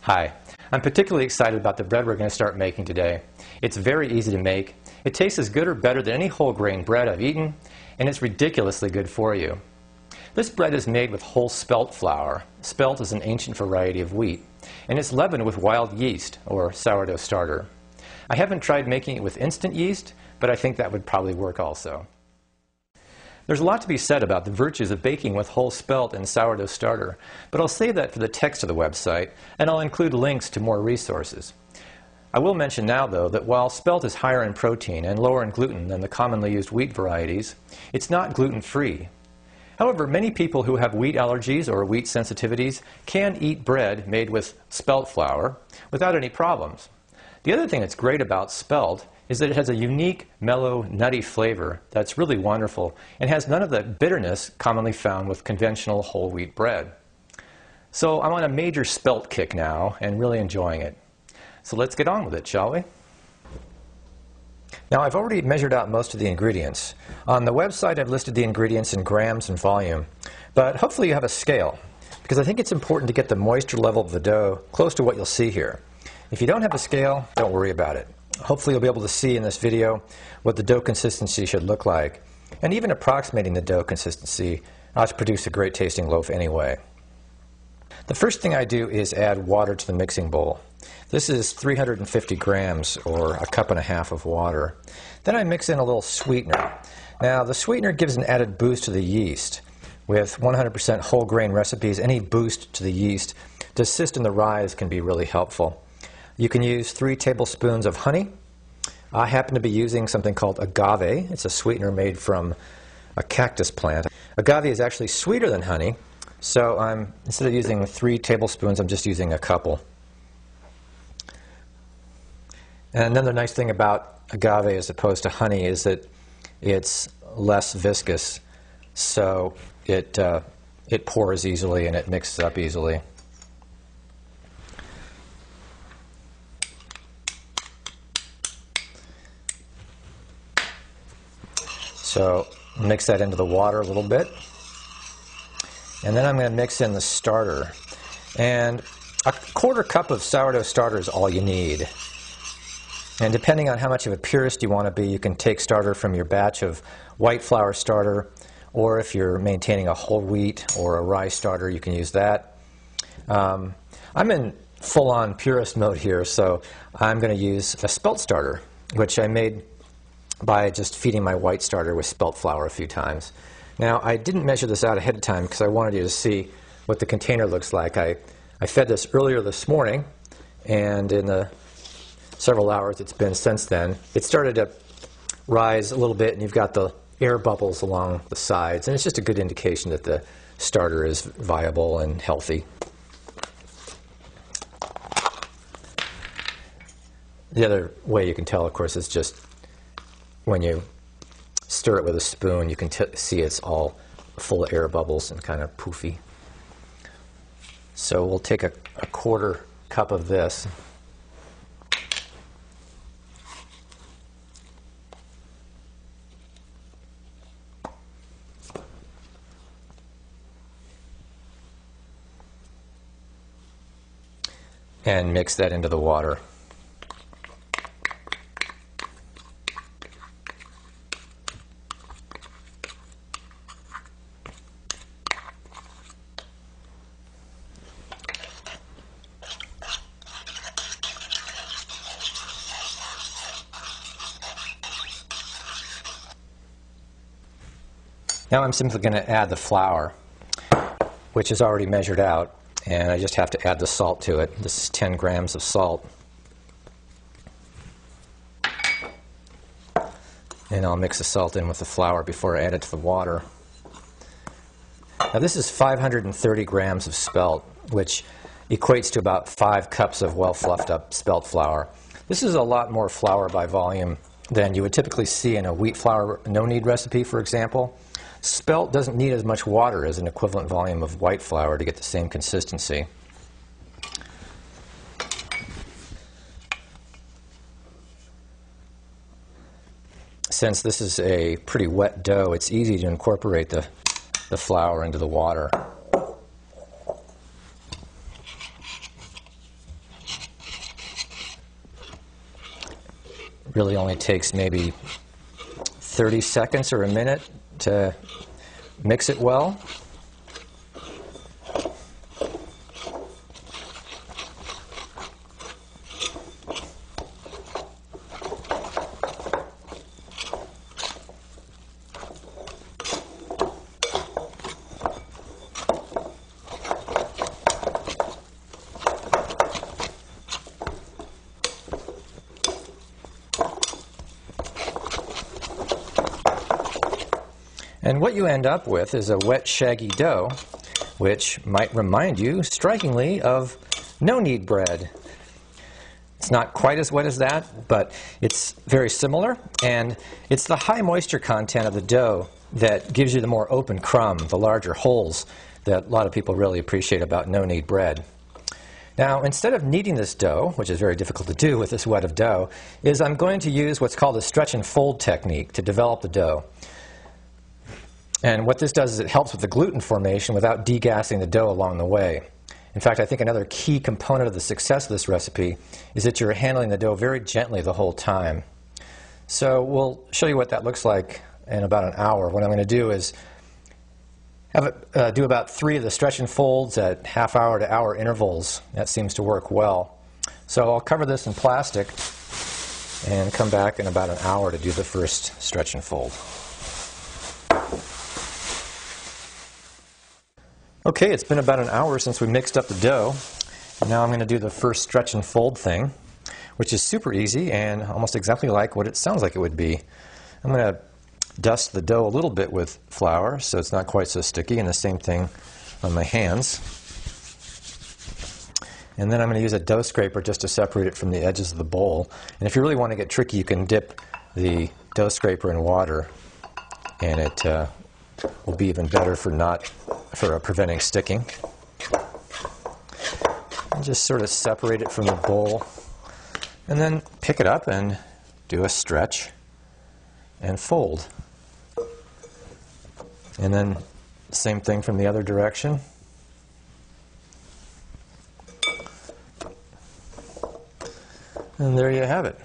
Hi, I'm particularly excited about the bread we're going to start making today. It's very easy to make. It tastes as good or better than any whole grain bread I've eaten, and it's ridiculously good for you. This bread is made with whole spelt flour. Spelt is an ancient variety of wheat, and it's leavened with wild yeast, or sourdough starter. I haven't tried making it with instant yeast, but I think that would probably work also. There's a lot to be said about the virtues of baking with whole spelt and sourdough starter, but I'll save that for the text of the website, and I'll include links to more resources. I will mention now, though, that while spelt is higher in protein and lower in gluten than the commonly used wheat varieties, it's not gluten-free. However, many people who have wheat allergies or wheat sensitivities can eat bread made with spelt flour without any problems. The other thing that's great about spelt is that it has a unique, mellow, nutty flavor that's really wonderful and has none of the bitterness commonly found with conventional whole wheat bread. So I'm on a major spelt kick now and really enjoying it. So let's get on with it, shall we? Now, I've already measured out most of the ingredients. On the website, I've listed the ingredients in grams and volume, but hopefully you have a scale, because I think it's important to get the moisture level of the dough close to what you'll see here. If you don't have a scale, don't worry about it. Hopefully you'll be able to see in this video what the dough consistency should look like, and even approximating the dough consistency ought to produce a great tasting loaf anyway. The first thing I do is add water to the mixing bowl. This is 350 grams, or a cup and a half of water. Then I mix in a little sweetener. Now, the sweetener gives an added boost to the yeast. With 100% whole grain recipes, any boost to the yeast to assist in the rise can be really helpful. You can use 3 tablespoons of honey. I happen to be using something called agave. It's a sweetener made from a cactus plant. Agave is actually sweeter than honey, so instead of using 3 tablespoons, I'm just using a couple. And then the nice thing about agave as opposed to honey is that it's less viscous, so it pours easily and it mixes up easily. So mix that into the water a little bit. And then I'm going to mix in the starter. And a quarter cup of sourdough starter is all you need. And depending on how much of a purist you want to be, you can take starter from your batch of white flour starter, or if you're maintaining a whole wheat or a rye starter, you can use that. I'm in full-on purist mode here, so I'm going to use a spelt starter, which I made by just feeding my white starter with spelt flour a few times. Now, I didn't measure this out ahead of time because I wanted you to see what the container looks like. I fed this earlier this morning, and in the several hours it's been since then, it started to rise a little bit, and you've got the air bubbles along the sides, and it's just a good indication that the starter is viable and healthy. The other way you can tell, of course, is just when you stir it with a spoon, you can see it's all full of air bubbles and kind of poofy. So we'll take a quarter cup of this. And mix that into the water. Now I'm simply going to add the flour, which is already measured out, and I just have to add the salt to it. This is 10 grams of salt. And I'll mix the salt in with the flour before I add it to the water. Now this is 530 grams of spelt, which equates to about 5 cups of well fluffed up spelt flour. This is a lot more flour by volume than you would typically see in a wheat flour no-knead recipe, for example. Spelt doesn't need as much water as an equivalent volume of white flour to get the same consistency. Since this is a pretty wet dough, it's easy to incorporate the flour into the water. really only takes maybe 30 seconds or a minute to mix it well. And what you end up with is a wet, shaggy dough, which might remind you strikingly of no-knead bread. It's not quite as wet as that, but it's very similar, and it's the high moisture content of the dough that gives you the more open crumb, the larger holes that a lot of people really appreciate about no-knead bread. Now, instead of kneading this dough, which is very difficult to do with this wet of dough, is I'm going to use what's called a stretch and fold technique to develop the dough. And what this does is it helps with the gluten formation without degassing the dough along the way. In fact, I think another key component of the success of this recipe is that you're handling the dough very gently the whole time. So we'll show you what that looks like in about an hour. What I'm going to do is have it do about 3 of the stretch and folds at half-hour to hour intervals. That seems to work well. So I'll cover this in plastic and come back in about an hour to do the first stretch and fold. Okay, it's been about an hour since we mixed up the dough. Now I'm going to do the first stretch and fold thing, which is super easy and almost exactly like what it sounds like it would be. I'm going to dust the dough a little bit with flour so it's not quite so sticky, and the same thing on my hands. And then I'm going to use a dough scraper just to separate it from the edges of the bowl. And if you really want to get tricky, you can dip the dough scraper in water, and it will be even better for preventing sticking. And just sort of separate it from the bowl, and then pick it up and do a stretch and fold. And then same thing from the other direction. And there you have it.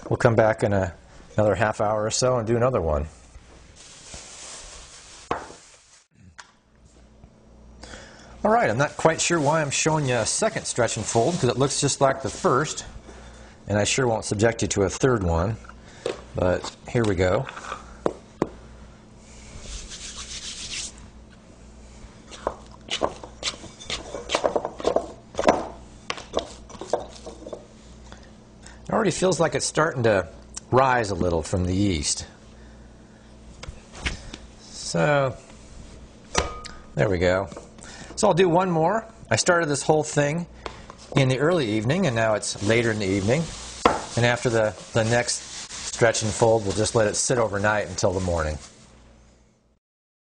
We'll come back in another half hour or so and do another one. All right, I'm not quite sure why I'm showing you a second stretch and fold, because it looks just like the first, and I sure won't subject you to a third one, but here we go. It already feels like it's starting to rise a little from the yeast. So, there we go. So I'll do one more. I started this whole thing in the early evening, and now it's later in the evening. And after the next stretch and fold, we'll just let it sit overnight until the morning.